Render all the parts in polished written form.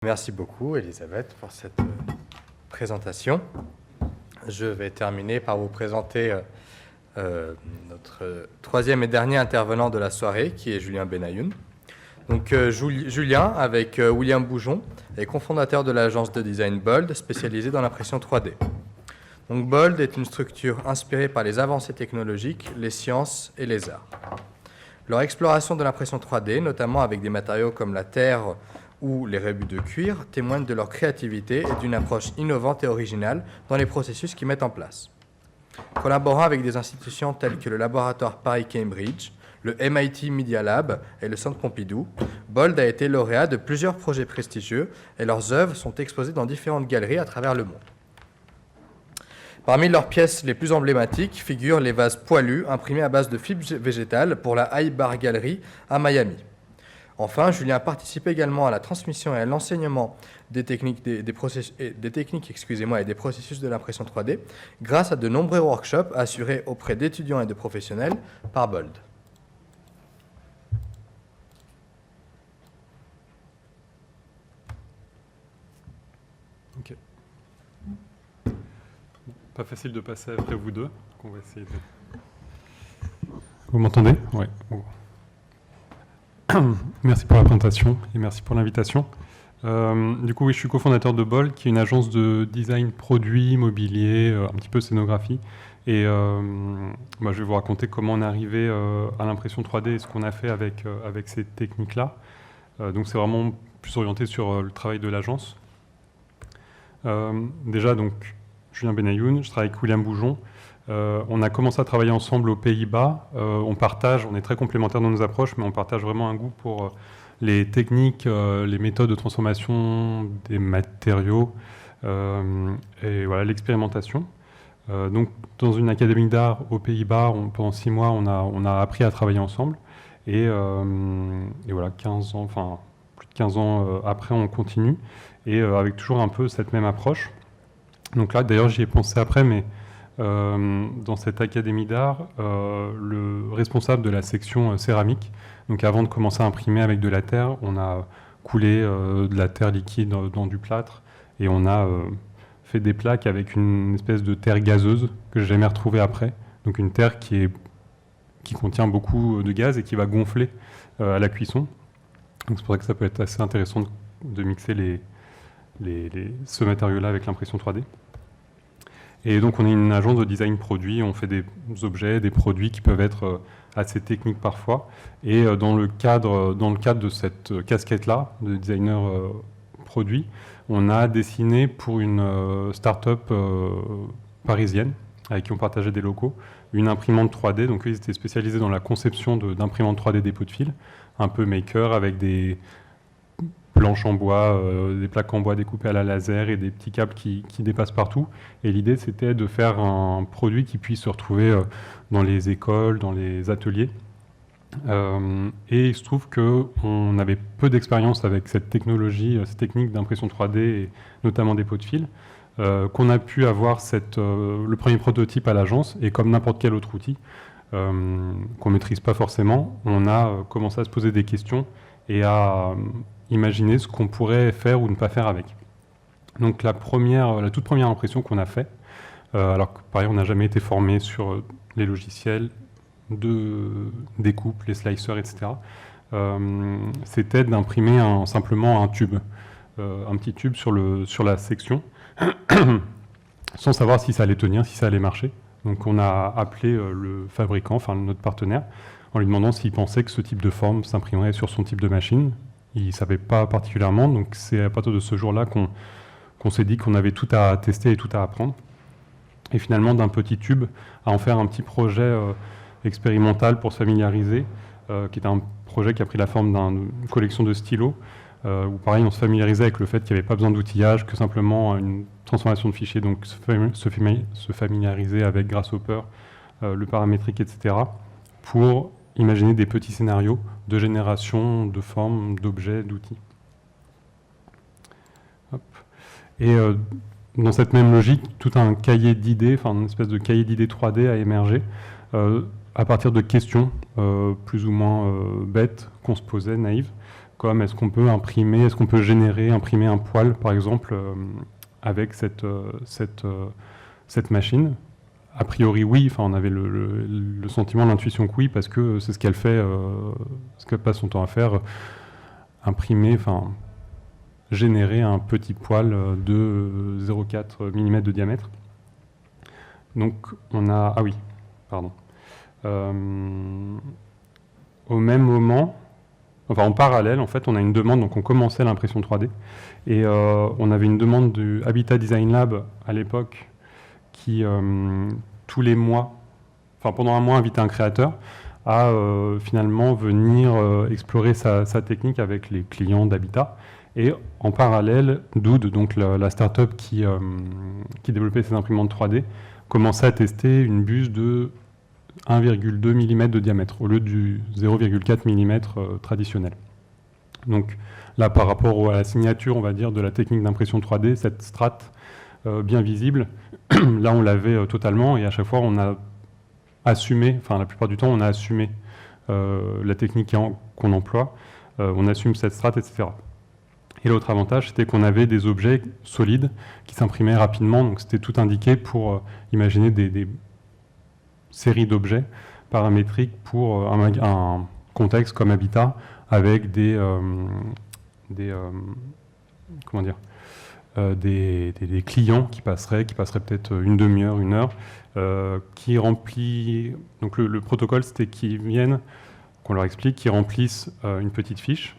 Merci beaucoup, Elisabeth, pour cette présentation. Je vais terminer par vous présenter notre troisième et dernier intervenant de la soirée, qui est Julien Benayoun. Donc, Julien, avec William Boujon, est cofondateur de l'agence de design Bold, spécialisée dans l'impression 3D. Donc, Bold est une structure inspirée par les avancées technologiques, les sciences et les arts. Leur exploration de l'impression 3D, notamment avec des matériaux comme la terre ou les rébus de cuir, témoignent de leur créativité et d'une approche innovante et originale dans les processus qu'ils mettent en place. Collaborant avec des institutions telles que le laboratoire Paris-Cambridge, le MIT Media Lab et le Centre Pompidou, Bold a été lauréat de plusieurs projets prestigieux et leurs œuvres sont exposées dans différentes galeries à travers le monde. Parmi leurs pièces les plus emblématiques figurent les vases poilus imprimés à base de fibres végétales pour la High Bar Gallery à Miami. Enfin, Julien a participé également à la transmission et à l'enseignement des techniques, et des processus de l'impression 3D grâce à de nombreux workshops assurés auprès d'étudiants et de professionnels par Bold. Ok. Pas facile de passer après vous deux. On va essayer de... Vous m'entendez? Oui. Bon. Merci pour la présentation et merci pour l'invitation. Du coup, oui, je suis cofondateur de Bold, qui est une agence de design produit, mobilier, un petit peu scénographie. Et je vais vous raconter comment on est arrivé à l'impression 3D et ce qu'on a fait avec ces techniques-là. Donc, c'est vraiment plus orienté sur le travail de l'agence. Déjà, donc, Julien Benayoun, je travaille avec William Boujon. On a commencé à travailler ensemble aux Pays-Bas. On est très complémentaires dans nos approches, mais on partage vraiment un goût pour les techniques, les méthodes de transformation des matériaux et voilà, l'expérimentation. Donc, dans une académie d'art aux Pays-Bas, pendant 6 mois, on a appris à travailler ensemble. Et voilà, 15 ans, enfin, plus de 15 ans après, on continue. Et avec toujours un peu cette même approche. Donc là, d'ailleurs, j'y ai pensé après, mais dans cette académie d'art, le responsable de la section céramique, donc avant de commencer à imprimer avec de la terre, on a coulé de la terre liquide dans du plâtre et on a fait des plaques avec une espèce de terre gazeuse que j'ai jamais retrouvée après. Donc une terre qui contient beaucoup de gaz et qui va gonfler à la cuisson. Donc c'est pour ça que ça peut être assez intéressant de mixer ce matériau-là avec l'impression 3D. Et donc on est une agence de design produit, on fait des objets, des produits qui peuvent être assez techniques parfois. Et dans le cadre de cette casquette-là, de designer produit, on a dessiné pour une start-up parisienne, avec qui on partageait des locaux, une imprimante 3D. Donc ils étaient spécialisés dans la conception d'imprimantes 3D des pots de fil, un peu maker, avec des planches en bois, des plaques en bois découpées à la laser et des petits câbles qui dépassent partout. Et l'idée, c'était de faire un produit qui puisse se retrouver dans les écoles, dans les ateliers. Et il se trouve qu'on avait peu d'expérience avec cette technologie, cette technique d'impression 3D, et notamment des pots de fil, qu'on a pu avoir le premier prototype à l'agence, et comme n'importe quel autre outil qu'on ne maîtrise pas forcément, on a commencé à se poser des questions et à imaginer ce qu'on pourrait faire ou ne pas faire avec. Donc la toute première impression qu'on a fait, alors que pareil on n'a jamais été formé sur les logiciels de découpe, les slicers, etc., c'était d'imprimer simplement un tube, un petit tube sur la section, sans savoir si ça allait tenir, si ça allait marcher. Donc on a appelé le fabricant, enfin notre partenaire, en lui demandant s'il pensait que ce type de forme s'imprimerait sur son type de machine. Il ne savait pas particulièrement, donc c'est à partir de ce jour-là qu'on s'est dit qu'on avait tout à tester et tout à apprendre. Et finalement, d'un petit tube, à en faire un petit projet expérimental pour se familiariser, qui est un projet qui a pris la forme d'une collection de stylos, où pareil, on se familiarisait avec le fait qu'il n'y avait pas besoin d'outillage, que simplement une transformation de fichiers, donc se familiariser avec Grasshopper, le paramétrique, etc., pour imaginer des petits scénarios de génération, de formes, d'objets, d'outils. Et dans cette même logique, tout un cahier d'idées, enfin une espèce de cahier d'idées 3D a émergé à partir de questions plus ou moins bêtes qu'on se posait, naïves, comme est-ce qu'on peut imprimer, est-ce qu'on peut imprimer un poil, par exemple, avec cette machine. A priori, oui. Enfin, on avait le sentiment, l'intuition que oui, parce que c'est ce qu'elle fait, ce qu'elle passe son temps à faire, imprimer, enfin, générer un petit poil de 0,4 mm de diamètre. Donc, on a... Ah oui, pardon. Au même moment, enfin en parallèle, en fait, on a une demande, donc on commençait l'impression 3D, et on avait une demande du Habitat Design Lab à l'époque qui, tous les mois, enfin pendant un mois, invitait un créateur à finalement venir explorer sa technique avec les clients d'Habitat. Et en parallèle, Dood, donc la start-up qui développait ces imprimantes 3D, commençait à tester une buse de 1,2 mm de diamètre au lieu du 0,4 mm traditionnel. Donc là, par rapport à la signature, on va dire, de la technique d'impression 3D, cette strate bien visible, là on l'avait totalement, et à chaque fois on a assumé, enfin la plupart du temps on a assumé la technique qu'on emploie, on assume cette strate, etc. Et l'autre avantage, c'était qu'on avait des objets solides qui s'imprimaient rapidement, donc c'était tout indiqué pour imaginer des séries d'objets paramétriques pour un contexte comme Habitat, avec des clients qui passeraient peut-être une demi-heure, une heure, qui remplit. Donc le protocole, c'était qu'ils viennent, qu'on leur explique, qu'ils remplissent une petite fiche,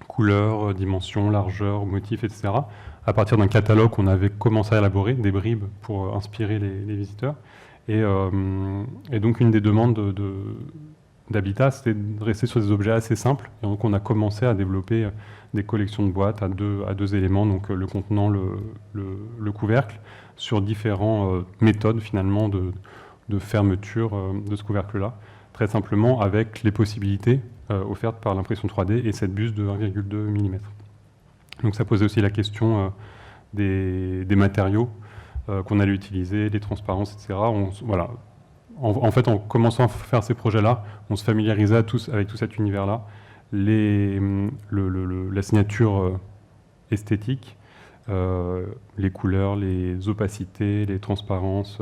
couleur, dimension, largeur, motif, etc. À partir d'un catalogue qu'on avait commencé à élaborer, des bribes pour inspirer les visiteurs. Et donc une des demandes d'Habitat, c'était de rester sur des objets assez simples. Et donc on a commencé à développer des collections de boîtes à deux éléments, donc le contenant, le couvercle, sur différentes méthodes finalement de fermeture de ce couvercle-là, très simplement avec les possibilités offertes par l'impression 3D et cette buse de 1,2 mm. Donc ça posait aussi la question des matériaux qu'on allait utiliser, les transparences, etc. Voilà. En fait, en commençant à faire ces projets-là, on se familiarisait avec tout cet univers-là, la signature esthétique, les couleurs, les opacités, les transparences,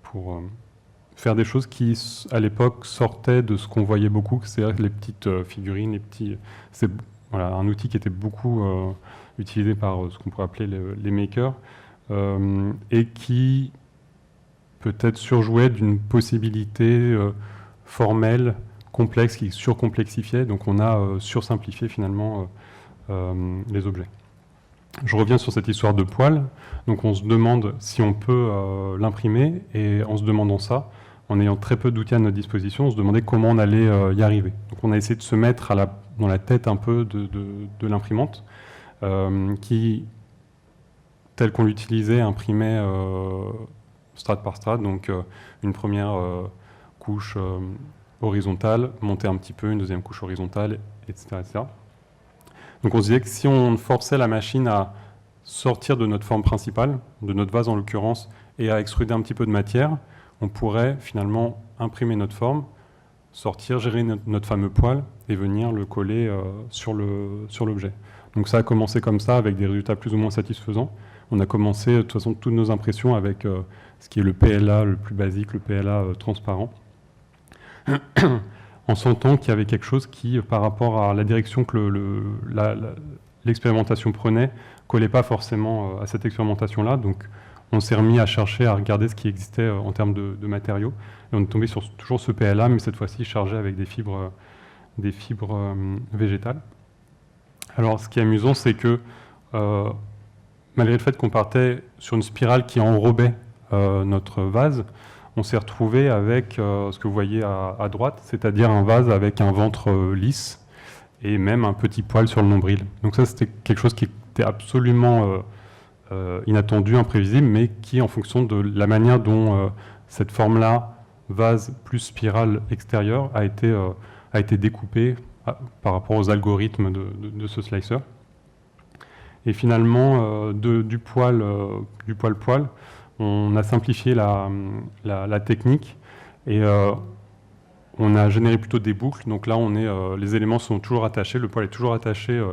pour faire des choses qui, à l'époque, sortaient de ce qu'on voyait beaucoup, c'est-à-dire les petites figurines, c'est voilà, un outil qui était beaucoup utilisé par ce qu'on pourrait appeler les makers, et qui peut-être surjouait d'une possibilité formelle, complexe, qui surcomplexifiait. Donc on a sursimplifié finalement les objets. Je reviens sur cette histoire de poil. Donc on se demande si on peut l'imprimer, et en se demandant ça, en ayant très peu d'outils à notre disposition, on se demandait comment on allait y arriver. Donc on a essayé de se mettre dans la tête un peu de l'imprimante, qui, telle qu'on l'utilisait, imprimait strate par strate, donc une première couche horizontale, monter un petit peu, une deuxième couche horizontale, etc., etc. Donc on se disait que si on forçait la machine à sortir de notre forme principale, de notre vase en l'occurrence, et à extruder un petit peu de matière, on pourrait finalement imprimer notre forme, sortir, gérer notre fameux poil et venir le coller sur l'objet. Donc ça a commencé comme ça, avec des résultats plus ou moins satisfaisants. On a commencé de toute façon toutes nos impressions avec ce qui est le PLA le plus basique, le PLA transparent, en sentant qu'il y avait quelque chose qui, par rapport à la direction que l'expérimentation prenait, collait pas forcément à cette expérimentation-là. Donc on s'est remis à chercher, à regarder ce qui existait en termes de matériaux. Et on est tombé sur toujours ce PLA, mais cette fois-ci chargé avec des fibres végétales. Alors ce qui est amusant, c'est que malgré le fait qu'on partait sur une spirale qui enrobait notre vase, on s'est retrouvé avec ce que vous voyez à droite, c'est-à-dire un vase avec un ventre lisse et même un petit poil sur le nombril. Donc ça, c'était quelque chose qui était absolument inattendu, imprévisible, mais qui, en fonction de la manière dont cette forme-là, vase plus spirale extérieure, a été découpée par rapport aux algorithmes de ce slicer. Et finalement, du poil-poil, on a simplifié la technique, et on a généré plutôt des boucles. Donc là, les éléments sont toujours attachés, le poil est toujours attaché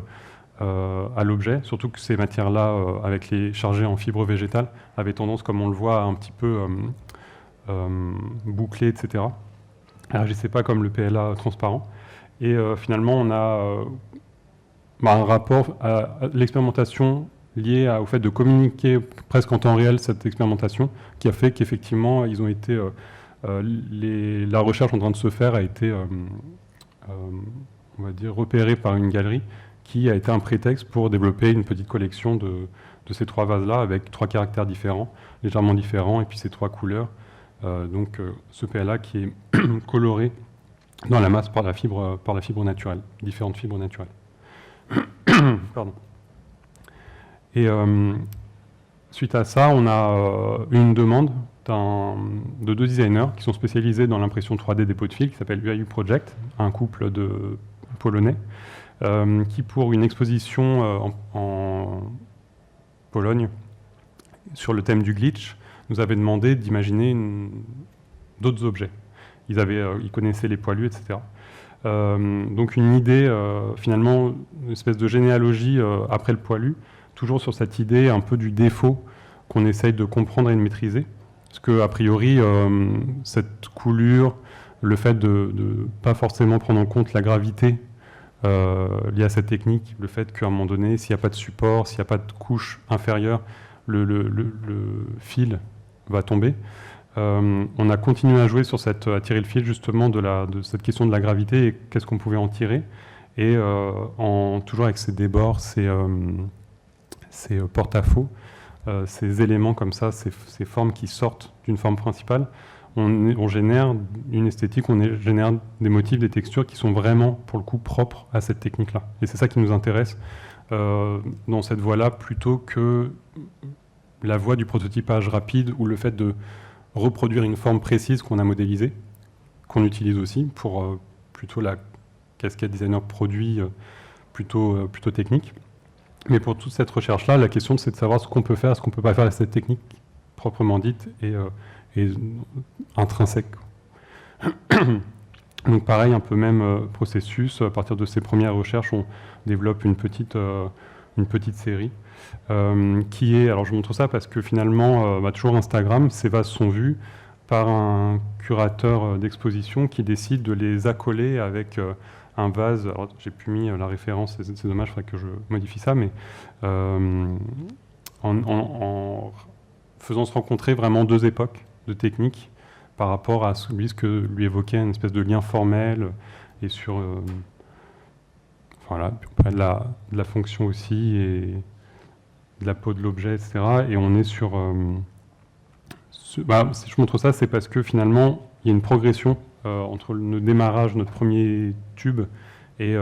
à l'objet, surtout que ces matières-là, avec les chargées en fibres végétales, avaient tendance, comme on le voit, à un petit peu boucler, etc. Réagissaient pas comme le PLA transparent. Et finalement, on a un rapport à l'expérimentation liée au fait de communiquer presque en temps réel cette expérimentation, qui a fait qu'effectivement, ils ont été, la recherche en train de se faire a été, on va dire, repérée par une galerie qui a été un prétexte pour développer une petite collection de ces 3 vases-là avec 3 caractères différents, légèrement différents, et puis ces 3 couleurs. Donc ce PLA qui est coloré dans la masse par la fibre naturelle, différentes fibres naturelles. Pardon. Et suite à ça, on a une demande de 2 designers qui sont spécialisés dans l'impression 3D des pots de fil, qui s'appelle UAU Project, un couple de Polonais, qui pour une exposition en Pologne sur le thème du glitch, nous avait demandé d'imaginer d'autres objets. Ils connaissaient les poilus, etc. Donc une idée, finalement, une espèce de généalogie après le poilu, toujours sur cette idée un peu du défaut qu'on essaye de comprendre et de maîtriser. Parce qu'a priori, cette coulure, le fait de ne pas forcément prendre en compte la gravité liée à cette technique, le fait qu'à un moment donné, s'il n'y a pas de support, s'il n'y a pas de couche inférieure, le fil va tomber. On a continué à jouer à tirer le fil justement de cette question de la gravité et qu'est-ce qu'on pouvait en tirer. Et toujours avec ces débords, ces porte-à-faux, ces éléments comme ça, ces formes qui sortent d'une forme principale, on génère une esthétique, on génère des motifs, des textures qui sont vraiment, pour le coup, propres à cette technique-là. Et c'est ça qui nous intéresse dans cette voie-là, plutôt que la voie du prototypage rapide ou le fait de reproduire une forme précise qu'on a modélisée, qu'on utilise aussi pour plutôt la casquette designer produit plutôt technique. Mais pour toute cette recherche-là, la question c'est de savoir ce qu'on peut faire, ce qu'on ne peut pas faire avec cette technique proprement dite et intrinsèque. Donc pareil, un peu même processus. À partir de ces premières recherches, on développe une petite série qui est... Alors je montre ça parce que finalement, toujours Instagram, ces vases sont vus par un curateur d'exposition qui décide de les accoler avec un vase. Alors j'ai plus mis la référence, c'est dommage, il faudrait que je modifie ça, mais en faisant se rencontrer vraiment 2 époques de techniques par rapport à ce que lui évoquait une espèce de lien formel et sur voilà, on parle de la fonction aussi et de la peau de l'objet, etc. Et on est sur... si je montre ça, c'est parce que finalement, il y a une progression entre le démarrage, notre premier tube, et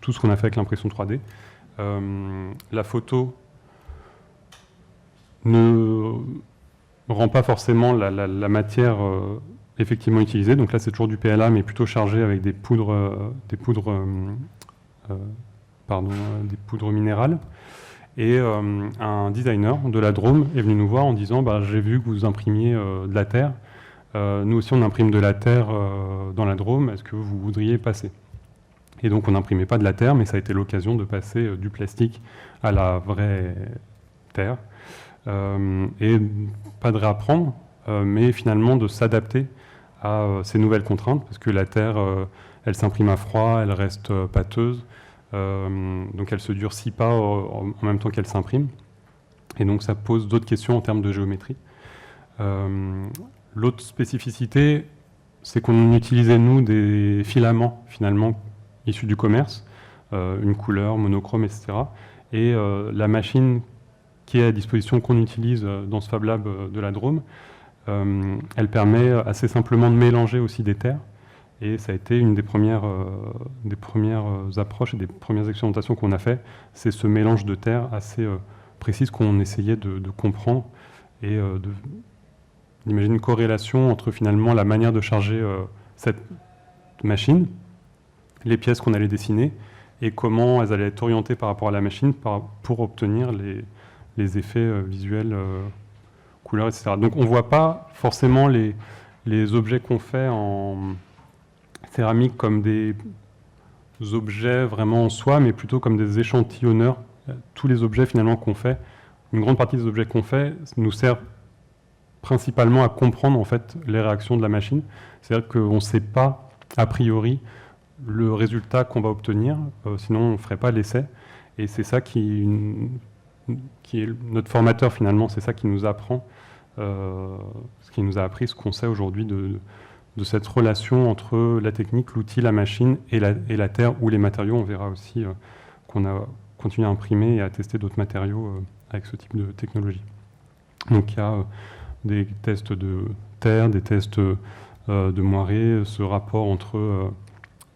tout ce qu'on a fait avec l'impression 3D. La photo ne rend pas forcément la matière effectivement utilisée. Donc là, c'est toujours du PLA, mais plutôt chargé avec des poudres minérales. Et un designer de la Drôme est venu nous voir en disant j'ai vu que vous imprimiez de la terre. Nous aussi, on imprime de la terre dans la Drôme. Est-ce que vous voudriez passer? Et donc, on n'imprimait pas de la terre, mais ça a été l'occasion de passer du plastique à la vraie terre. Et pas de réapprendre, mais finalement de s'adapter à ces nouvelles contraintes, parce que la terre, elle s'imprime à froid, elle reste pâteuse, donc elle se durcit pas en même temps qu'elle s'imprime. Et donc ça pose d'autres questions en termes de géométrie. L'autre spécificité, c'est qu'on utilisait, nous, des filaments, finalement, issus du commerce, une couleur, monochrome, etc. Et la machine qui est à disposition, qu'on utilise dans ce Fab Lab de la Drôme, elle permet assez simplement de mélanger aussi des terres. Et ça a été une des premières approches et des premières expérimentations qu'on a fait. C'est ce mélange de terres assez précise qu'on essayait de comprendre et d'imaginer une corrélation entre finalement la manière de charger cette machine, les pièces qu'on allait dessiner et comment elles allaient être orientées par rapport à la machine pour obtenir les effets visuels, couleurs, etc. Donc on ne voit pas forcément les objets qu'on fait céramiques comme des objets vraiment en soi, mais plutôt comme des échantillonneurs. Tous les objets finalement qu'on fait, une grande partie des objets qu'on fait nous servent principalement à comprendre en fait les réactions de la machine. C'est-à-dire qu'on ne sait pas a priori le résultat qu'on va obtenir, sinon on ne ferait pas l'essai. Et c'est ça qui est notre formateur finalement, c'est ça qui nous apprend, ce qui nous a appris, ce qu'on sait aujourd'hui de cette relation entre la technique, l'outil, la machine et la terre ou les matériaux. On verra aussi qu'on a continué à imprimer et à tester d'autres matériaux avec ce type de technologie. Donc il y a des tests de terre, des tests de moiré, ce rapport entre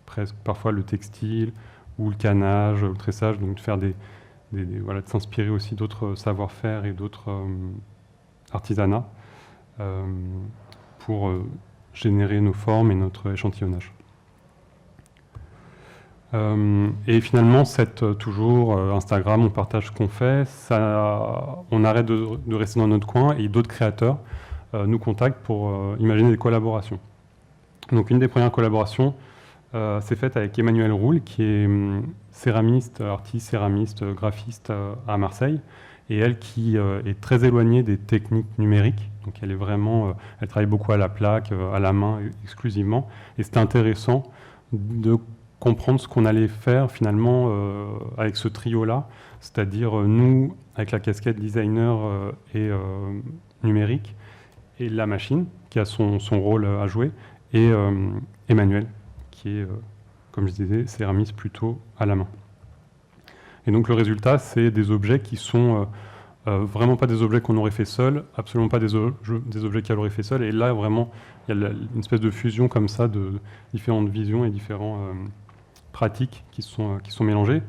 presque parfois le textile ou le canage, le tressage, donc de faire voilà, de s'inspirer aussi d'autres savoir-faire et d'autres artisanats pour générer nos formes et notre échantillonnage. Et finalement, toujours Instagram, on partage ce qu'on fait, on arrête de rester dans notre coin et d'autres créateurs nous contactent pour imaginer des collaborations. Donc une des premières collaborations s'est faite avec Emmanuelle Roule, qui est céramiste, artiste, céramiste, graphiste à Marseille, et elle qui est très éloignée des techniques numériques. Donc elle est vraiment, elle travaille beaucoup à la plaque, à la main exclusivement, et c'était intéressant de comprendre ce qu'on allait faire finalement avec ce trio-là, c'est-à-dire nous avec la casquette designer et numérique, et la machine qui a son rôle à jouer, et Emmanuel qui est, comme je disais, céramiste plutôt à la main. Et donc le résultat, c'est des objets qui sont vraiment pas des objets qu'on aurait fait seul, absolument pas des objets qu'elle aurait fait seul, et là vraiment il y a une espèce de fusion comme ça de différentes visions et différentes pratiques qui sont mélangées.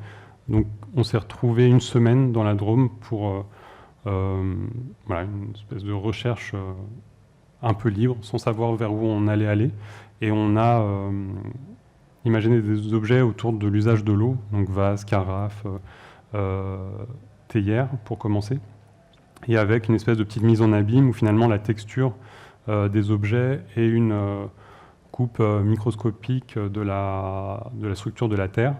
Donc on s'est retrouvé une semaine dans la Drôme pour voilà, une espèce de recherche un peu libre, sans savoir vers où on allait aller, et on a imaginé des objets autour de l'usage de l'eau, donc vases, carafes, théières pour commencer, et avec une espèce de petite mise en abîme où finalement la texture des objets et une coupe microscopique de la structure de la Terre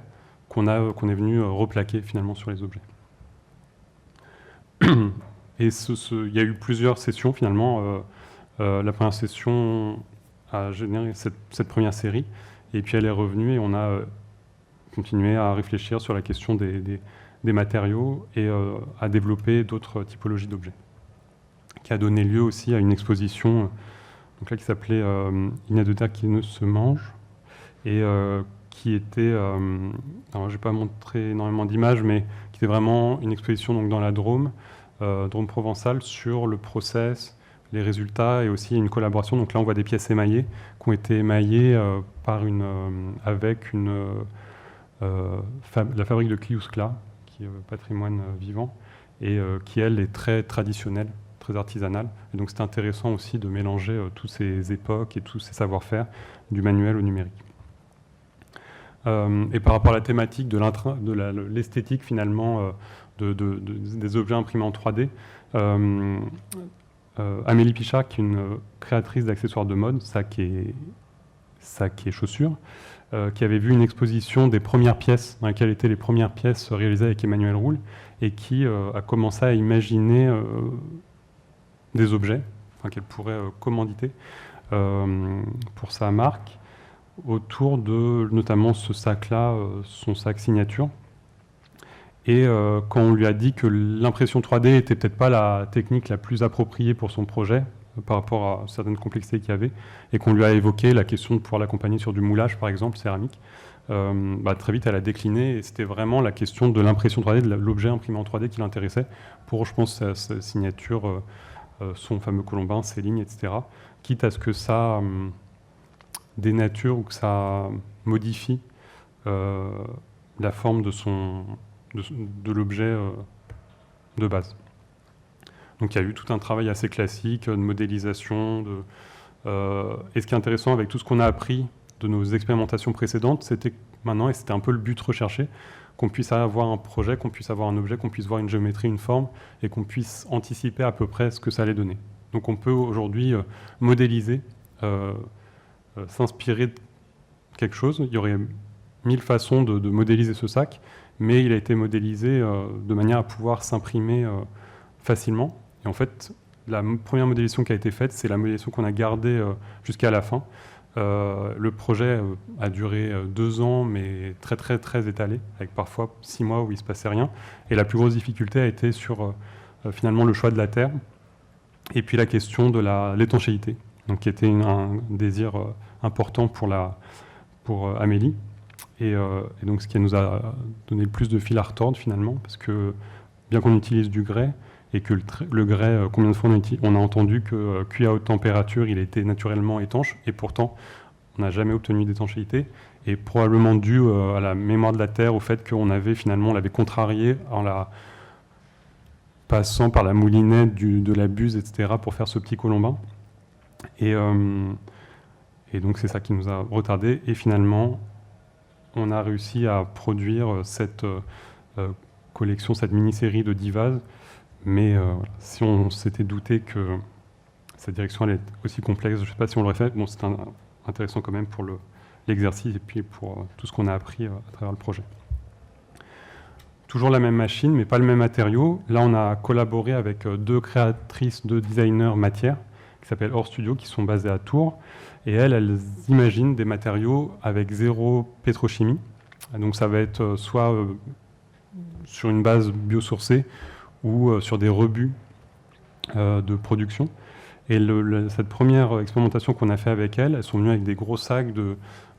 qu'on est venu replaquer finalement sur les objets. Et il y a eu plusieurs sessions finalement. La première session a généré cette première série, et puis elle est revenue et on a continué à réfléchir sur la question des matériaux et à développer d'autres typologies d'objets, qui a donné lieu aussi à une exposition donc là, qui s'appelait Il n'y a de terre qui ne se mange, et qui était, alors je n'ai pas montré énormément d'images, mais qui était vraiment une exposition donc, dans la Drôme, Drôme provençale, sur le process, les résultats, et aussi une collaboration. Donc là, on voit des pièces émaillées qui ont été émaillées avec la fabrique de Cliouscla, qui est patrimoine vivant, et qui, elle, est très traditionnelle, très artisanale. Et donc c'est intéressant aussi de mélanger toutes ces époques et tous ces savoir-faire, du manuel au numérique. Et par rapport à la thématique de l'esthétique finalement des objets imprimés en 3D, Amélie Pichard, qui est une créatrice d'accessoires de mode, sac et chaussures, qui avait vu une exposition des premières pièces, dans laquelle étaient les premières pièces réalisées avec Emmanuelle Roule, et qui a commencé à imaginer des objets qu'elle pourrait commanditer pour sa marque, autour de notamment ce sac-là, son sac signature. Et quand on lui a dit que l'impression 3D était peut-être pas la technique la plus appropriée pour son projet, par rapport à certaines complexités qu'il y avait, et qu'on lui a évoqué la question de pouvoir l'accompagner sur du moulage, par exemple, céramique, très vite elle a décliné, et c'était vraiment la question de l'impression 3D, de l'objet imprimé en 3D qui l'intéressait, pour, je pense, sa signature, son fameux colombin, ses lignes, etc. Quitte à ce que ça dénature ou que ça modifie la forme de l'objet de base. Donc il y a eu tout un travail assez classique de modélisation. Et ce qui est intéressant avec tout ce qu'on a appris de nos expérimentations précédentes, c'était maintenant, et c'était un peu le but recherché, qu'on puisse avoir un projet, qu'on puisse avoir un objet, qu'on puisse voir une géométrie, une forme, et qu'on puisse anticiper à peu près ce que ça allait donner. Donc on peut aujourd'hui modéliser, s'inspirer quelque chose. Il y aurait 1000 façons de modéliser ce sac, mais il a été modélisé de manière à pouvoir s'imprimer facilement. Et en fait, la première modélisation qui a été faite, c'est la modélisation qu'on a gardée jusqu'à la fin. Le projet a duré 2 ans, mais très très très étalé, avec parfois 6 mois où il ne se passait rien. Et la plus grosse difficulté a été sur finalement le choix de la terre, et puis la question de l'étanchéité, donc qui était un désir important pour Amélie. Et donc ce qui nous a donné le plus de fil à retordre finalement, parce que bien qu'on utilise du grès, et que le grès, combien de fois on a entendu que cuit à haute température, il était naturellement étanche, et pourtant on n'a jamais obtenu d'étanchéité, et probablement dû à la mémoire de la Terre, au fait qu'on on l'avait contrarié en la passant par la moulinette de la buse, etc., pour faire ce petit colombin. Et donc c'est ça qui nous a retardé, et finalement on a réussi à produire cette collection, cette mini-série de 10 vases. Mais si on s'était douté que cette direction allait être aussi complexe, je ne sais pas si on l'aurait fait. Bon, c'est intéressant quand même pour l'exercice et puis pour tout ce qu'on a appris à travers le projet. Toujours la même machine, mais pas le même matériau. Là, on a collaboré avec 2 créatrices, 2 designers matières, qui s'appellent Hors Studio, qui sont basées à Tours. Et elles imaginent des matériaux avec 0 pétrochimie. Donc ça va être soit sur une base biosourcée, ou sur des rebuts de production. Et cette première expérimentation qu'on a fait avec elles sont venues avec des gros sacs de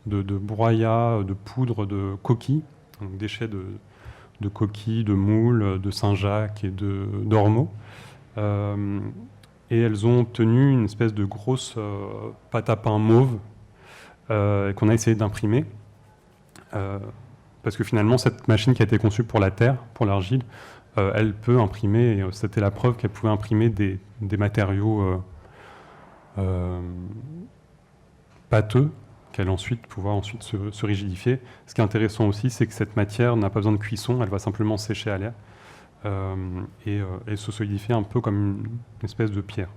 broyat, de poudre, de coquilles, donc déchets de coquilles, de moules, de Saint-Jacques et d'ormeaux. Et elles ont obtenu une espèce de grosse pâte à pain mauve qu'on a essayé d'imprimer. Parce que finalement, cette machine qui a été conçue pour la terre, pour l'argile, elle peut imprimer, et c'était la preuve qu'elle pouvait imprimer des matériaux pâteux, qu'elle pouvoir se rigidifier. Ce qui est intéressant aussi, c'est que cette matière n'a pas besoin de cuisson, elle va simplement sécher à l'air et se solidifier un peu comme une espèce de pierre.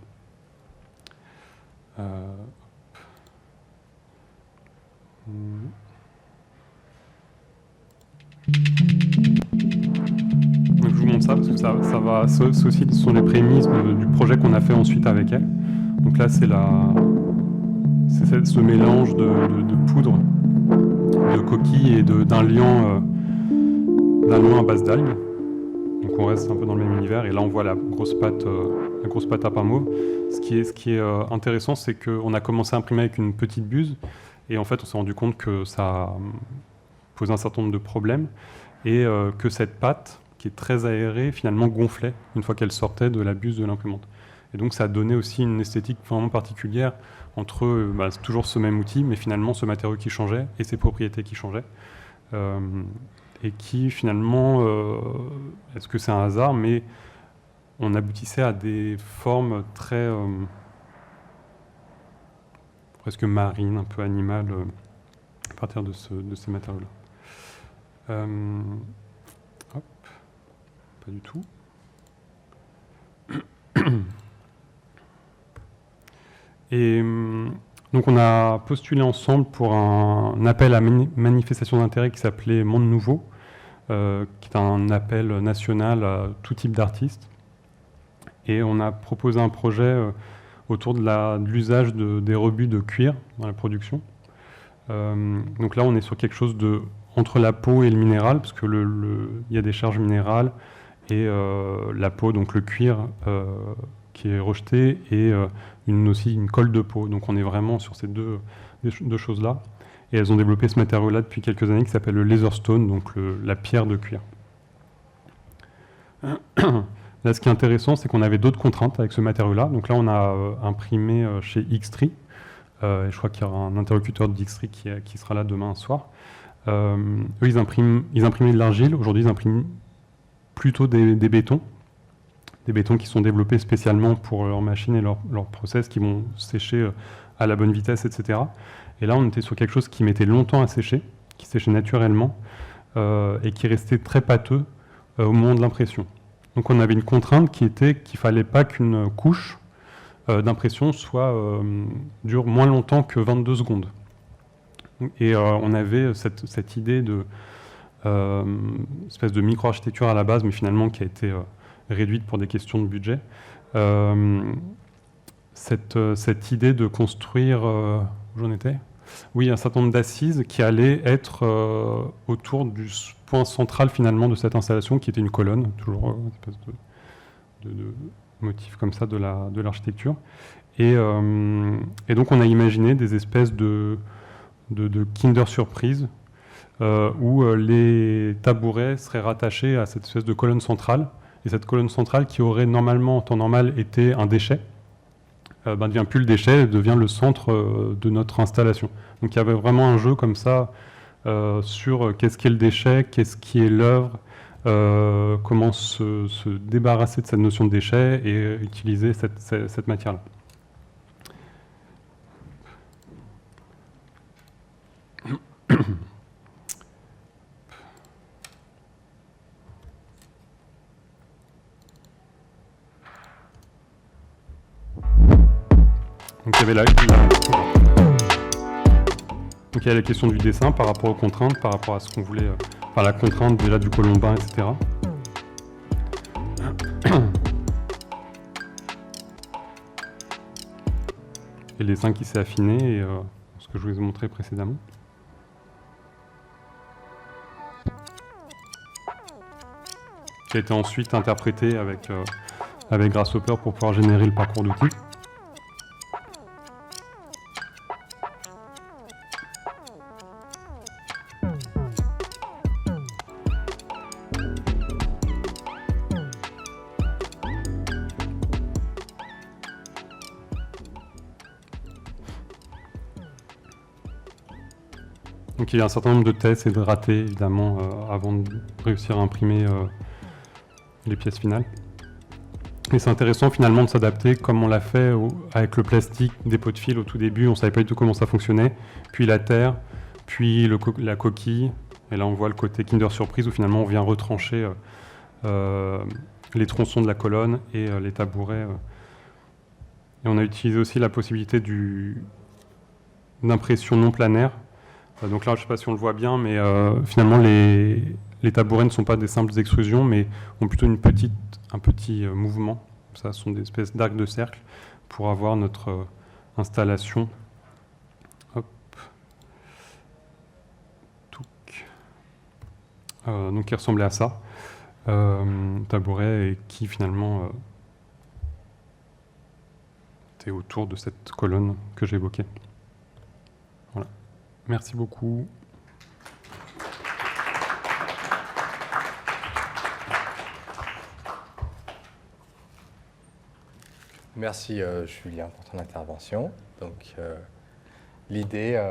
Donc je vous montre ça parce que ça aussi, ce sont les prémices du projet qu'on a fait ensuite avec elle. Donc là, c'est ce mélange de poudre, de coquilles et d'un liant à base d'algues. Donc on reste un peu dans le même univers. Et là, on voit la grosse pâte à pain mauve. Ce qui est intéressant, c'est qu'on a commencé à imprimer avec une petite buse. Et en fait, on s'est rendu compte que ça posait un certain nombre de problèmes. Et que cette pâte, qui est très aérée, finalement gonflait une fois qu'elle sortait de la buse de l'imprimante. Et donc ça a donné aussi une esthétique vraiment particulière entre toujours ce même outil, mais finalement ce matériau qui changeait et ses propriétés qui changeaient. Et qui finalement, est-ce que c'est un hasard, mais on aboutissait à des formes très presque marines, un peu animales, à partir de ces matériaux-là. Hop, pas du tout. Et donc on a postulé ensemble pour un appel à manifestation d'intérêt qui s'appelait Monde Nouveau, qui est un appel national à tout type d'artistes. Et on a proposé un projet autour de l'usage des rebuts de cuir dans la production. Donc là, on est sur quelque chose entre la peau et le minéral, parce que il y a des charges minérales, et la peau, donc le cuir qui est rejeté, et aussi une colle de peau. Donc on est vraiment sur ces deux choses-là. Et elles ont développé ce matériau-là depuis quelques années qui s'appelle le Laserstone, donc la pierre de cuir. Là, ce qui est intéressant, c'est qu'on avait d'autres contraintes avec ce matériau-là. Donc là, on a imprimé chez Xtree. Et je crois qu'il y aura un interlocuteur de Xtree qui sera là demain soir. Eux, ils imprimaient de l'argile. Aujourd'hui, ils impriment plutôt des bétons. Des bétons qui sont développés spécialement pour leurs machines et leurs process qui vont sécher à la bonne vitesse, etc. Et là, on était sur quelque chose qui mettait longtemps à sécher, qui séchait naturellement et qui restait très pâteux au moment de l'impression. Donc on avait une contrainte qui était qu'il ne fallait pas qu'une couche d'impression dure moins longtemps que 22 secondes. Et on avait cette idée de espèce de micro-architecture à la base, mais finalement qui a été réduite pour des questions de budget. Cette idée de construire, où j'en étais ? Oui, un certain nombre d'assises qui allaient être autour du point central finalement de cette installation, qui était une colonne, toujours une espèce de motif comme ça de l'architecture. Et donc on a imaginé des espèces de Kinder Surprise où les tabourets seraient rattachés à cette espèce de colonne centrale. Et cette colonne centrale qui aurait normalement, en temps normal, été un déchet, ne devient plus le déchet, elle devient le centre de notre installation. Donc il y avait vraiment un jeu comme ça sur qu'est-ce qui est le déchet, qu'est-ce qui est l'œuvre, comment se débarrasser de cette notion de déchet et utiliser cette matière-là. Donc il y avait donc il y a la question du dessin par rapport aux contraintes, par rapport à ce qu'on voulait, la contrainte déjà du colombin, etc. Et le dessin qui s'est affiné, et ce que je vous ai montré précédemment. Qui a été ensuite interprété avec Grasshopper pour pouvoir générer le parcours d'outils. Donc il y a un certain nombre de tests et de ratés, évidemment, avant de réussir à imprimer les pièces finales. Et c'est intéressant finalement de s'adapter comme on l'a fait avec le plastique des pots de fil au tout début. On ne savait pas du tout comment ça fonctionnait. Puis la terre, puis la coquille. Et là on voit le côté Kinder Surprise où finalement on vient retrancher les tronçons de la colonne et les tabourets. Et on a utilisé aussi la possibilité d'impression non planaire. Donc là, je ne sais pas si on le voit bien, mais finalement, les tabourets ne sont pas des simples extrusions, mais ont plutôt un petit mouvement. Ça sont des espèces d'arcs de cercle pour avoir notre installation. Hop. Donc qui ressemblait à ça. Tabouret et qui finalement était autour de cette colonne que j'évoquais. Voilà. Merci beaucoup. Merci Julien pour ton intervention. Donc l'idée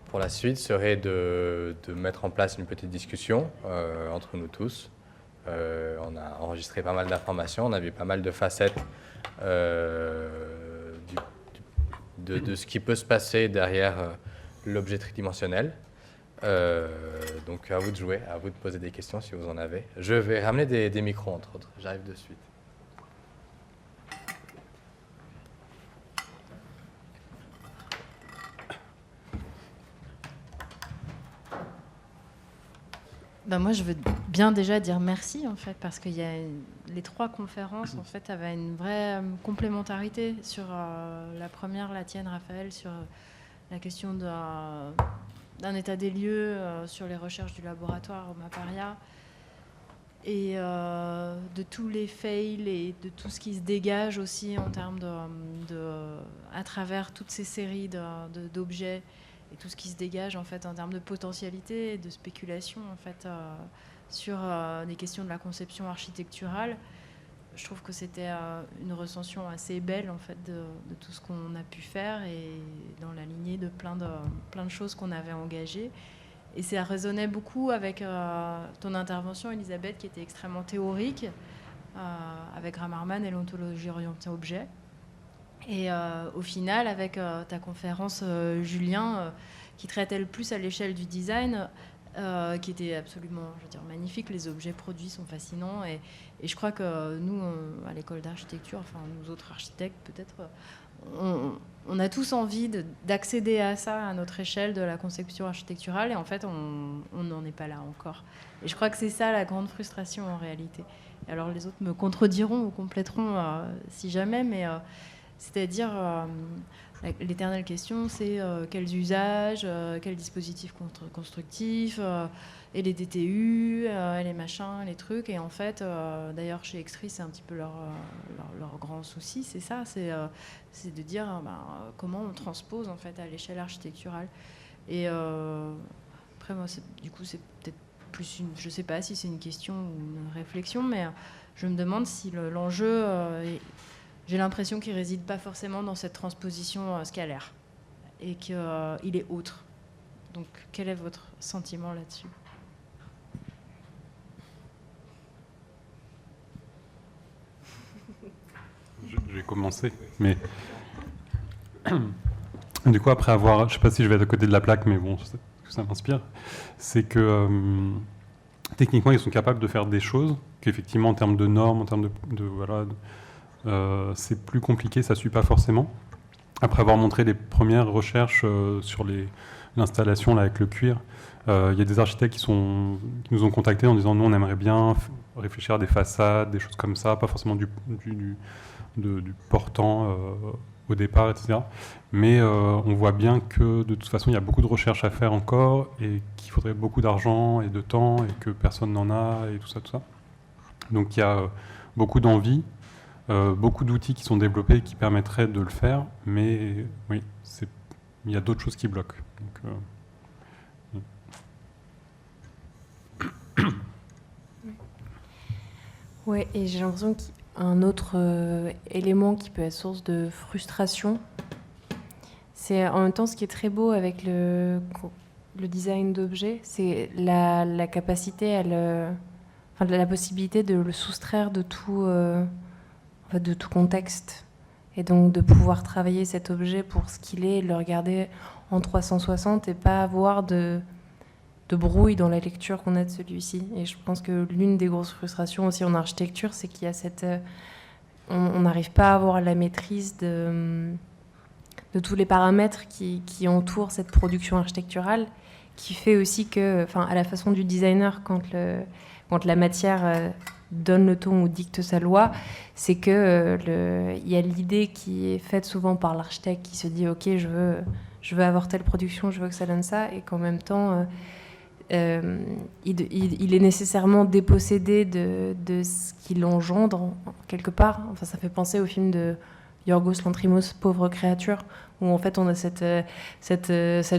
pour la suite serait de mettre en place une petite discussion entre nous tous. On a enregistré pas mal d'informations, on a vu pas mal de facettes de ce qui peut se passer derrière l'objet tridimensionnel. Donc à vous de jouer, à vous de poser des questions si vous en avez. Je vais ramener des micros entre autres, j'arrive de suite. Ben moi, je veux bien déjà dire merci, en fait, parce qu'il y a les trois conférences, en fait, avaient une vraie complémentarité. Sur la première, la tienne, Raphaël, sur la question d'un état des lieux, sur les recherches du laboratoire au Maparia, et de tous les fails et de tout ce qui se dégage aussi en termes à travers toutes ces séries d'objets, et tout ce qui se dégage en fait en termes de potentialité et de spéculation en fait sur des questions de la conception architecturale. Je trouve que c'était une recension assez belle en fait de tout ce qu'on a pu faire et dans la lignée de plein de choses qu'on avait engagées. Et ça résonnait beaucoup avec ton intervention, Elisabeth, qui était extrêmement théorique, avec Ramarman et l'ontologie orientée objet. Et au final, avec ta conférence, Julien, qui traitait le plus à l'échelle du design, qui était absolument, je veux dire, magnifique. Les objets produits sont fascinants. Et je crois que nous, à l'école d'architecture, enfin nous autres architectes, peut-être, on a tous envie d'accéder à ça à notre échelle de la conception architecturale et en fait on n'en est pas là encore. Et je crois que c'est ça la grande frustration en réalité. Et alors les autres me contrediront ou compléteront si jamais, mais c'est-à-dire l'éternelle question c'est quels usages, quels dispositifs constructifs, et les DTU, et les machins, les trucs. Et en fait, d'ailleurs chez Extri c'est un petit peu leur grand souci, c'est ça, c'est de dire comment on transpose en fait à l'échelle architecturale. Et après moi du coup c'est peut-être plus je sais pas si c'est une question ou une réflexion, mais je me demande si l'enjeu j'ai l'impression qu'il réside pas forcément dans cette transposition scalaire et qu'il est autre. Donc quel est votre sentiment là-dessus? Je vais commencer, mais du coup après avoir, je sais pas si je vais être à côté de la plaque, mais bon, ça m'inspire, c'est que techniquement ils sont capables de faire des choses qu'effectivement en termes de normes, en termes c'est plus compliqué, ça suit pas forcément. Après avoir montré les premières recherches sur l'installation là avec le cuir, il y a des architectes qui nous ont contactés en disant nous on aimerait bien réfléchir à des façades, des choses comme ça, pas forcément du portant au départ, etc. Mais on voit bien que de toute façon il y a beaucoup de recherches à faire encore et qu'il faudrait beaucoup d'argent et de temps et que personne n'en a et tout ça. Donc il y a beaucoup d'envie, beaucoup d'outils qui sont développés qui permettraient de le faire, mais oui, il y a d'autres choses qui bloquent. Donc, ouais, et j'ai l'impression qu'un autre élément qui peut être source de frustration, c'est en même temps ce qui est très beau avec le design d'objets, c'est la capacité la possibilité de le soustraire de tout contexte. Et donc de pouvoir travailler cet objet pour ce qu'il est, le regarder en 360 et pas avoir de brouille dans la lecture qu'on a de celui-ci. Et je pense que l'une des grosses frustrations aussi en architecture, c'est qu'il y a on n'arrive pas à avoir la maîtrise de tous les paramètres qui entourent cette production architecturale, qui fait aussi que, à la façon du designer, quand la matière donne le ton ou dicte sa loi, c'est que il y a l'idée qui est faite souvent par l'architecte qui se dit ok, je veux avoir telle production, je veux que ça donne ça, et qu'en même temps il est nécessairement dépossédé de ce qu'il engendre quelque part. Enfin, ça fait penser au film de Yorgos Lanthimos, Pauvre créature, où en fait on a cette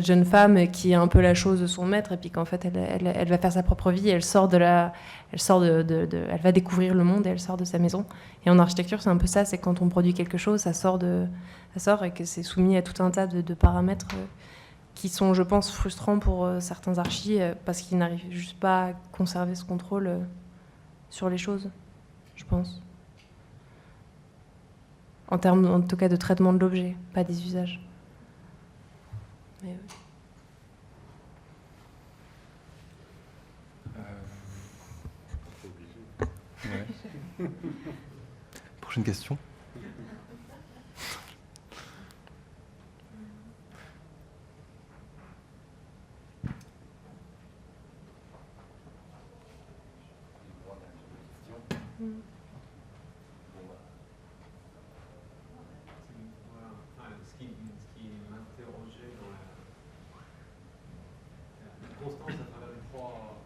jeune femme qui est un peu la chose de son maître, et puis qu'en fait elle va faire sa propre vie, elle va découvrir le monde et elle sort de sa maison. Et en architecture c'est un peu ça, c'est quand on produit quelque chose, ça sort et que c'est soumis à tout un tas de paramètres qui sont, je pense, frustrants pour certains archis parce qu'ils n'arrivent juste pas à conserver ce contrôle sur les choses, je pense. En termes, en tout cas, de traitement de l'objet, pas des usages. Mais, ouais. Prochaine question. Ce qui m'interrogeait dans la constance à travers les trois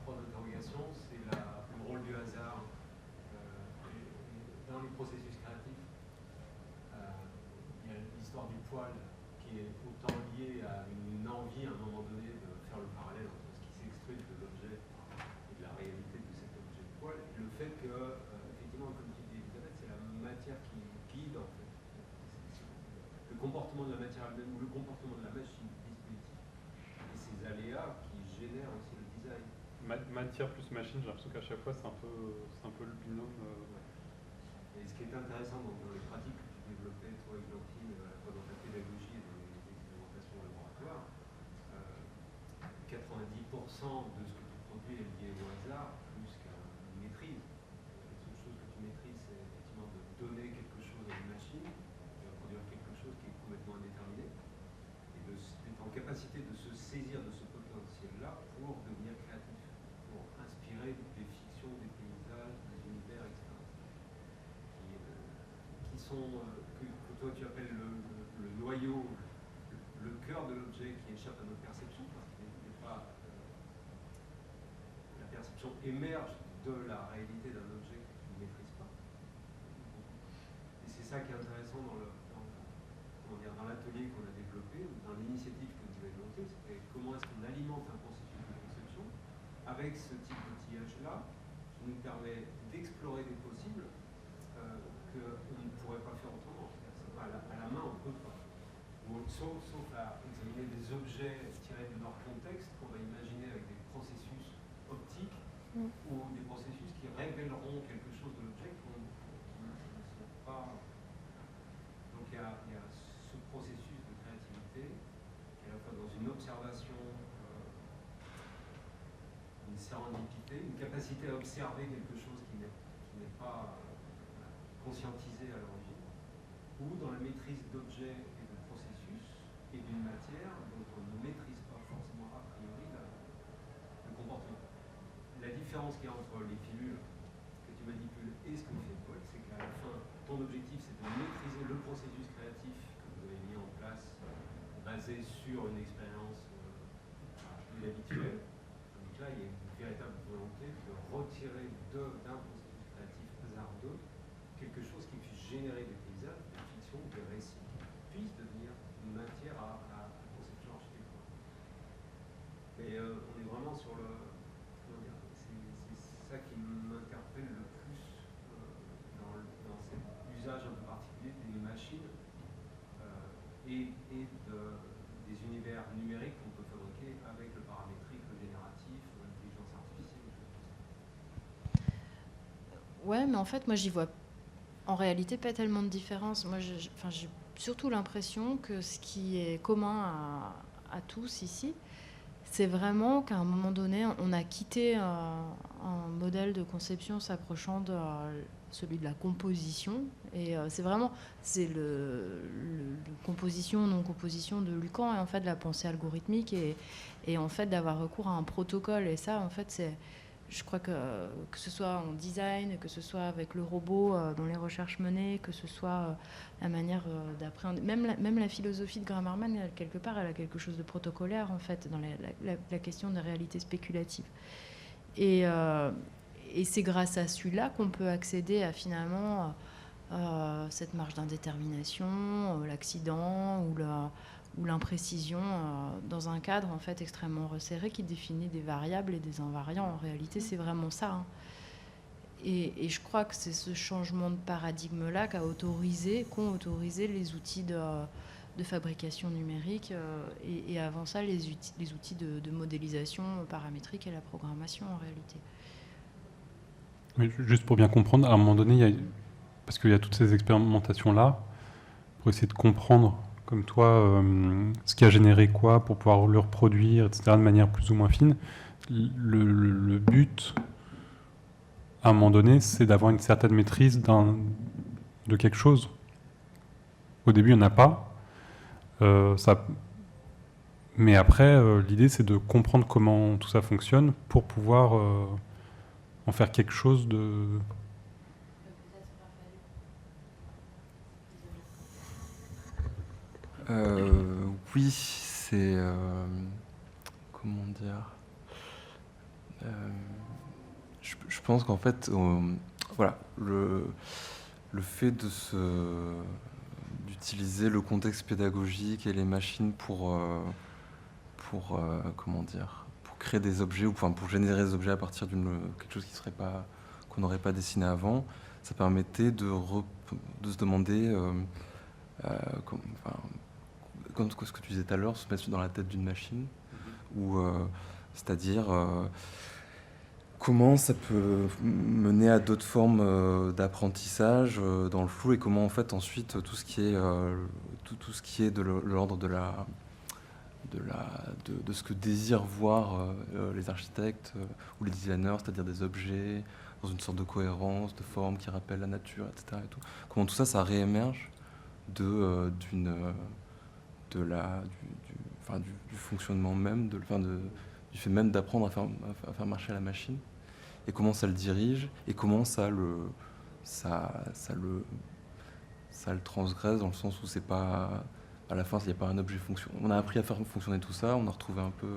interrogations, c'est le rôle du hasard dans les processus créatifs. Il y a l'histoire du poil qui est autant liée à une envie à un moment donné de faire le parallèle entre ce qui s'extrude de l'objet et de la réalité de cet objet de poil, et le fait que, effectivement, comme tu dis Elisabeth, c'est la matière qui guide en fait le comportement de la matière elle-même ou le comportement de la machine dispositif et ces aléas qui génèrent aussi le design. Matière plus machine, j'ai l'impression qu'à chaque fois c'est un peu le binôme. Et ce qui est intéressant dans les pratiques que tu développais, toi, Eglantine, à la fois dans ta pédagogie et dans les expérimentations au laboratoire, 90% de ce que tu produis est lié au hasard plus qu'à une maîtrise. La seule chose que tu maîtrises, c'est effectivement de donner quelque chose à une machine, qui va produire que toi tu appelles le noyau, le cœur de l'objet qui échappe à notre perception, parce que la perception émerge de la réalité d'un objet que tu ne maîtrises pas. Et c'est ça qui est intéressant dans l'atelier qu'on a développé, ou dans l'initiative que vous avez montée, c'était comment est-ce qu'on alimente un processus de conception avec ce type d'outillage-là, qui nous permet d'explorer des possibles qu'on ne pourrait pas faire autrement. À la main, on ne peut pas. Sauf à examiner des objets tirés de leur contexte qu'on va imaginer avec des processus optiques ou des processus qui révéleront quelque chose de l'objet qui ne sont pas. Donc il y a ce processus de créativité qui est à la fois dans une observation, une sérendipité, une capacité à observer quelque chose qui n'est pas conscientisé à l'origine, ou dans la maîtrise d'objets et de processus et d'une matière dont on ne maîtrise pas forcément a priori le comportement. La différence qu'il y a entre les pilules que tu manipules et ce que fait Paul, c'est qu'à la fin, ton objectif c'est de maîtriser le processus créatif que vous avez mis en place basé sur une expérience inhabituelle. Donc là, il y a une véritable volonté de retirer d'un processus créatif hasardeux quelque chose qui puisse générer des paysages, des fictions, des récits, qui puissent devenir matière à conception architecturale. Mais on est vraiment sur c'est ça qui m'interpelle le plus dans cet usage un peu particulier des machines et des univers numériques qu'on peut fabriquer avec le paramétrique, le génératif, l'intelligence artificielle, des choses comme ça. Ouais, mais en fait, moi, j'y vois en réalité pas tellement de différence. Moi, j'ai surtout l'impression que ce qui est commun à tous ici, c'est vraiment qu'à un moment donné, on a quitté un modèle de conception s'approchant de celui de la composition. Et c'est le composition, non-composition de Lucan, et en fait de la pensée algorithmique, et en fait d'avoir recours à un protocole. Et ça, en fait, je crois que ce soit en design, que ce soit avec le robot dans les recherches menées, que ce soit la manière d'appréhender, même la philosophie de Grammarman, quelque part, elle a quelque chose de protocolaire, en fait, dans la question de la réalité spéculative. Et c'est grâce à celui-là qu'on peut accéder à finalement cette marge d'indétermination, l'accident ou l'imprécision dans un cadre en fait extrêmement resserré qui définit des variables et des invariants. En réalité, c'est vraiment ça. Hein. Et je crois que c'est ce changement de paradigme-là qu'ont autorisé les outils de fabrication numérique et avant ça, les outils de modélisation paramétrique et la programmation en réalité. Oui, juste pour bien comprendre, à un moment donné, parce qu'il y a toutes ces expérimentations-là, pour essayer de comprendre comme toi, ce qui a généré quoi pour pouvoir le reproduire, etc., de manière plus ou moins fine. Le but, à un moment donné, c'est d'avoir une certaine maîtrise de quelque chose. Au début, il n'y en a pas. Mais après, l'idée, c'est de comprendre comment tout ça fonctionne pour pouvoir en faire quelque chose de... Oui, c'est... comment dire je pense qu'en fait, voilà, le fait d'utiliser le contexte pédagogique et les machines pour comment dire, pour créer des objets, ou enfin pour générer des objets à partir d'une quelque chose qu'on n'aurait pas dessiné avant, ça permettait de se demander comme ce que tu disais tout à l'heure, se mettre dans la tête d'une machine, ou c'est-à-dire comment ça peut mener à d'autres formes d'apprentissage dans le flou, et comment en fait ensuite tout ce qui est de l'ordre de ce que désirent voir les architectes ou les designers, c'est-à-dire des objets dans une sorte de cohérence, de forme qui rappelle la nature, etc. Et tout. Comment tout ça, ça réémerge du fonctionnement même, du fait même d'apprendre à faire marcher la machine, et comment ça le dirige, et comment ça ça le transgresse dans le sens où c'est pas... À la fin, il n'y a pas un objet fonction. On a appris à faire fonctionner tout ça, on a retrouvé un peu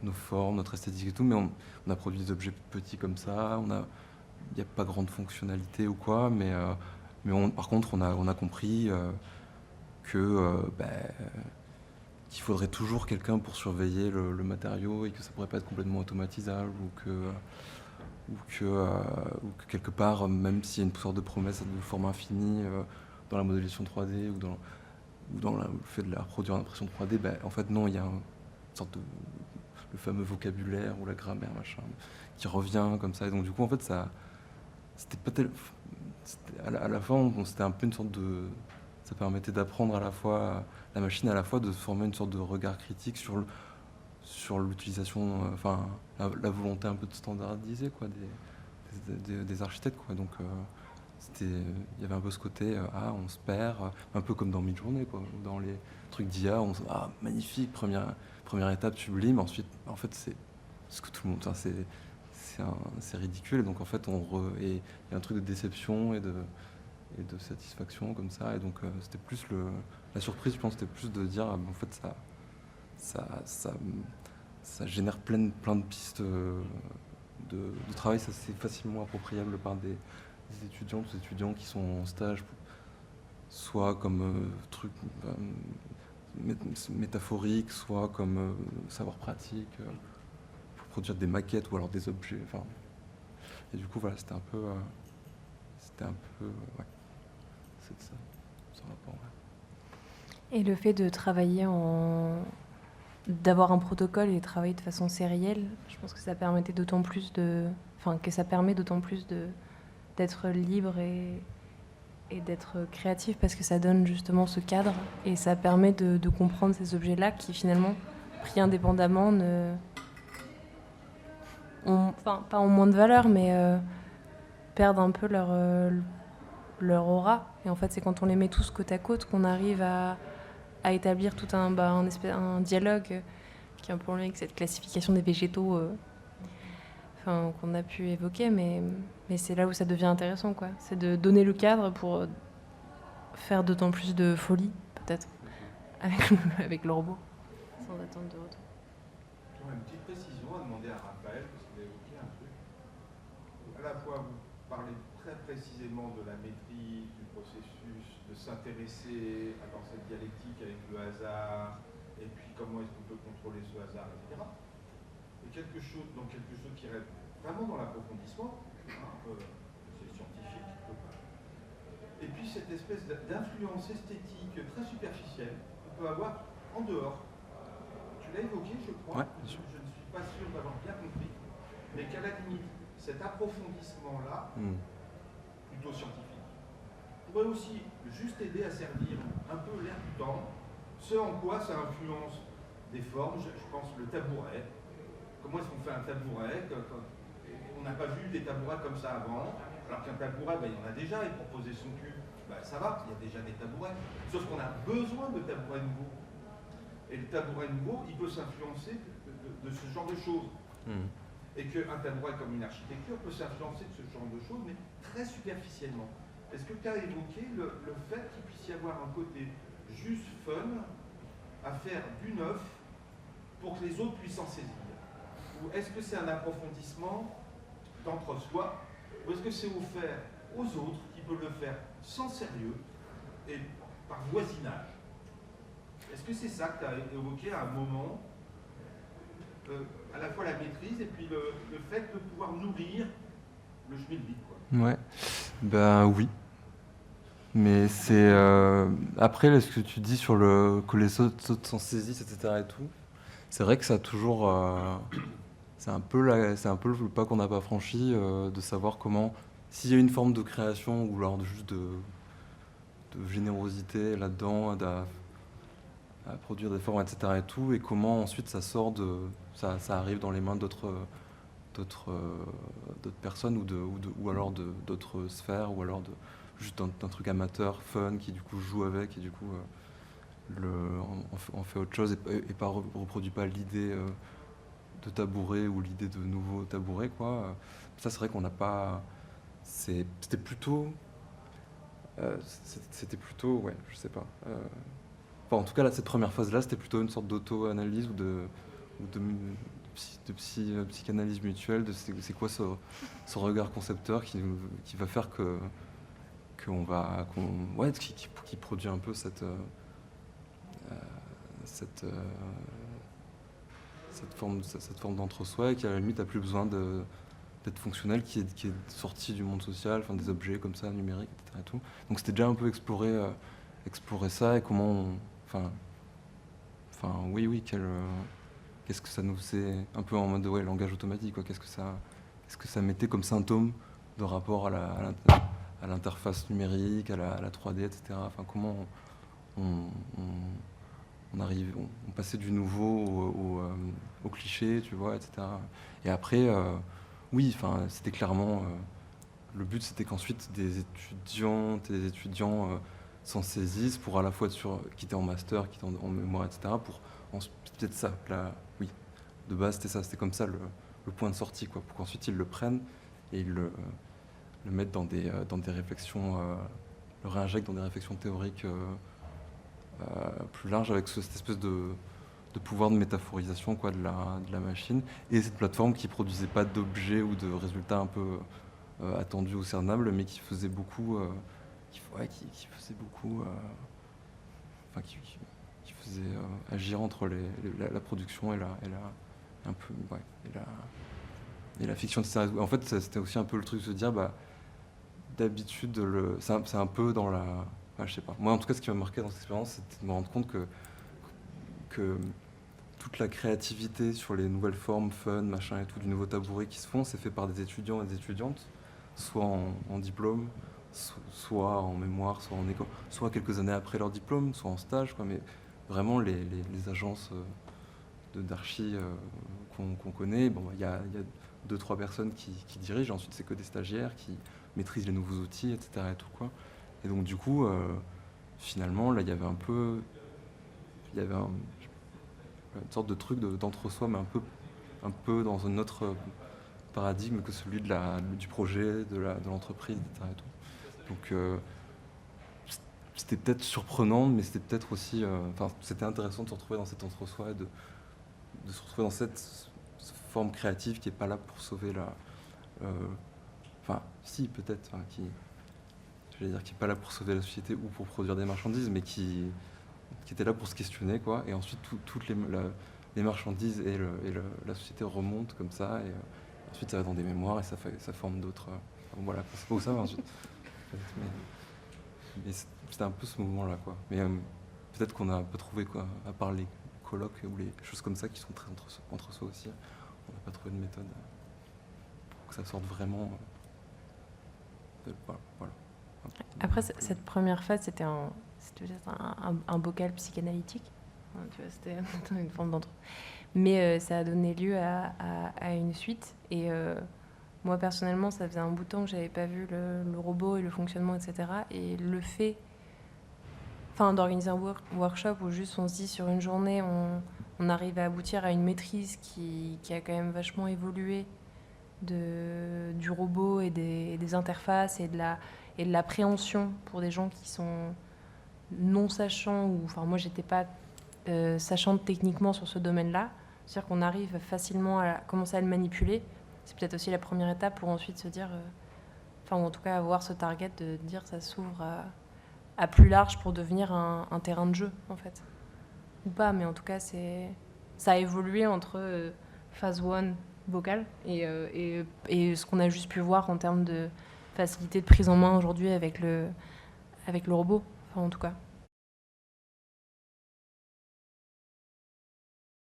nos formes, notre esthétique et tout, mais on a produit des objets petits comme ça, il n'y a pas grande fonctionnalité ou quoi, par contre, on a compris qu'il faudrait toujours quelqu'un pour surveiller le matériau et que ça pourrait pas être complètement automatisable ou que quelque part, même s'il y a une sorte de promesse de forme infinie dans la modélisation 3D ou dans le fait de la reproduire en impression 3D, en fait non, il y a une sorte de le fameux vocabulaire ou la grammaire machin qui revient comme ça, et donc du coup en fait ça c'était pas à la fin c'était un peu une sorte de, ça permettait d'apprendre à la fois la machine, à la fois de former une sorte de regard critique sur l'utilisation, la volonté un peu de standardiser quoi des architectes quoi, donc il y avait un peu ce côté on se perd, un peu comme dans Midjourney quoi, dans les trucs d'IA, magnifique, première étape sublime, ensuite en fait c'est ce que tout le monde, c'est ridicule, et donc en fait il y a un truc de déception et de satisfaction comme ça, et donc c'était plus la surprise, je pense, c'était plus de dire en fait ça génère plein de pistes de travail, ça c'est facilement appropriable par des étudiants qui sont en stage, soit comme truc métaphorique, soit comme savoir pratique pour produire des maquettes ou alors des objets. Et du coup voilà, c'était un peu ouais, c'est ça, ce rapport. Ouais. Et le fait de travailler d'avoir un protocole et de travailler de façon sérielle, je pense que ça permettait d'autant plus d'être libre et d'être créatif, parce que ça donne justement ce cadre et ça permet de comprendre ces objets-là qui finalement, pris indépendamment, pas ont moins de valeur, mais perdent un peu leur aura. Et en fait, c'est quand on les met tous côte à côte qu'on arrive à établir tout un dialogue qui est un peu en lien avec cette classification des végétaux qu'on a pu évoquer, mais c'est là où ça devient intéressant, quoi. C'est de donner le cadre pour faire d'autant plus de folie, peut-être, avec le robot, sans attendre de retour. J'aurais une petite précision à demander à Raphaël, parce qu'il a évoqué un truc. À la fois, vous parlez très précisément de la maîtrise, du processus, de s'intéresser dans cette dialectique avec le hasard, et puis comment est-ce qu'on peut contrôler ce hasard, etc. Et quelque chose qui reste vraiment dans l'approfondissement, c'est scientifique, et puis cette espèce d'influence esthétique très superficielle qu'on peut avoir en dehors. Tu l'as évoqué, je crois, ouais, je ne suis pas sûr d'avoir bien compris, mais qu'à la limite, cet approfondissement-là, plutôt scientifique, pourrait aussi juste aider à servir un peu l'air du temps, ce en quoi ça influence des formes, je pense le tabouret. Comment est-ce qu'on fait un tabouret? On n'a pas vu des tabourets comme ça avant, alors qu'un tabouret, il y en a déjà, il proposait son cul, ça va, il y a déjà des tabourets, sauf qu'on a besoin de tabourets nouveaux. Et le tabouret nouveau, il peut s'influencer de ce genre de choses. Et qu'un tabouret comme une architecture peut s'influencer de ce genre de choses, mais très superficiellement. Est-ce que tu as évoqué le fait qu'il puisse y avoir un côté juste fun à faire du neuf pour que les autres puissent s'en saisir? Ou est-ce que c'est un approfondissement d'entre-soi? Ou est-ce que c'est offert aux autres qui peuvent le faire sans sérieux et par voisinage? Est-ce que c'est ça que tu as évoqué à un moment, à la fois la maîtrise et puis le fait de pouvoir nourrir le schmilblick, quoi? Ouais, oui. Mais c'est... après, ce que tu dis sur que les autres s'en saisissent, etc. et tout, c'est vrai que ça a toujours... c'est un peu le pas qu'on n'a pas franchi, de savoir comment... S'il y a une forme de création ou alors juste de générosité là-dedans, à produire des formes, etc. et tout, et comment ensuite ça sort ça arrive dans les mains d'autres personnes ou alors d'autres sphères, ou alors juste d'un truc amateur, fun, qui du coup joue avec et du coup on fait autre chose et pas reproduit pas l'idée de tabouret ou l'idée de nouveau tabouret, quoi. Ça, c'est vrai qu'on n'a pas... C'était plutôt c'était plutôt, ouais, je sais pas. Enfin, en tout cas, là, cette première phase-là, c'était plutôt une sorte d'auto-analyse ou de psychanalyse mutuelle, de c'est quoi ce regard concepteur qui va faire qui produit un peu cette forme d'entre-soi et qui à la limite a plus besoin d'être fonctionnel, qui est sorti du monde social, enfin des objets comme ça, numériques, etc. Et tout. Donc c'était déjà un peu explorer ça et comment qu'est-ce que ça nous faisait un peu en mode langage automatique, quoi. Qu'est-ce que ça mettait comme symptôme de rapport à l'interface numérique, à la 3D, etc. Enfin, comment on passait du nouveau au cliché, tu vois, etc. Et après, c'était clairement le but, c'était qu'ensuite des étudiantes et des étudiants s'en saisissent pour à la fois qui étaient en master, qui étaient en mémoire, etc. Pour peut-être ça, de base, c'était comme ça le point de sortie, quoi, pour qu'ensuite ils le prennent et ils le mettent dans des réflexions, le réinjectent dans des réflexions théoriques plus larges avec cette espèce de pouvoir de métaphorisation, quoi, de la machine, et cette plateforme qui produisait pas d'objets ou de résultats un peu attendus ou cernables, mais qui faisait beaucoup, qui faisait agir entre la production et la fiction, etc. En fait, c'était aussi un peu le truc de se dire, d'habitude, c'est un peu dans la... je sais pas. Moi, en tout cas, ce qui m'a marqué dans cette expérience, c'était de me rendre compte que toute la créativité sur les nouvelles formes, fun, machin et tout, du nouveau tabouret qui se font, c'est fait par des étudiants et des étudiantes, soit en diplôme, soit en mémoire, soit en école, soit quelques années après leur diplôme, soit en stage, quoi. Mais vraiment, les agences d'archi qu'on connaît, il y a 2-3 personnes qui dirigent, ensuite c'est que des stagiaires qui maîtrisent les nouveaux outils, etc. Et tout, quoi. Et donc du coup, finalement, là, il y avait une sorte de truc d'entre-soi, mais un peu dans un autre paradigme que celui du projet, de l'entreprise, etc. Et tout. Donc c'était peut-être surprenant, mais c'était peut-être aussi... c'était intéressant de se retrouver dans cet entre-soi et de se retrouver dans cette forme créative qui n'est pas là pour sauver si, peut-être, qui n'est pas là pour sauver la société ou pour produire des marchandises, mais qui était là pour se questionner, quoi. Et ensuite, toutes les marchandises et la société remontent comme ça, et ensuite ça va dans des mémoires et ça forme d'autres... voilà, c'est pas où ça va ensuite. Mais c'était un peu ce mouvement-là, quoi. Mais peut-être qu'on n'a pas trouvé, quoi, à part les colloques ou les choses comme ça qui sont très entre soi aussi, on n'a pas trouvé de méthode pour que ça sorte vraiment... voilà. Après, cette première phase, c'était peut-être un bocal psychanalytique. Tu vois, c'était une forme d'entre. Mais ça a donné lieu à une suite. Et moi, personnellement, ça faisait un bout de temps que j'avais pas vu le robot et le fonctionnement, etc. Et le fait d'organiser un workshop où juste on se dit sur une journée, on arrive à aboutir à une maîtrise qui a quand même vachement évolué du robot et des interfaces et de l'appréhension pour des gens qui sont non sachants, moi j'étais pas sachante techniquement sur ce domaine-là, c'est-à-dire qu'on arrive facilement à commencer à le manipuler. C'est peut-être aussi la première étape pour ensuite se dire, ou en tout cas avoir ce target de dire ça s'ouvre à plus large pour devenir un terrain de jeu, en fait. Ou pas, mais en tout cas ça a évolué entre phase 1 vocale et ce qu'on a juste pu voir en termes de facilité de prise en main aujourd'hui avec le robot, en tout cas.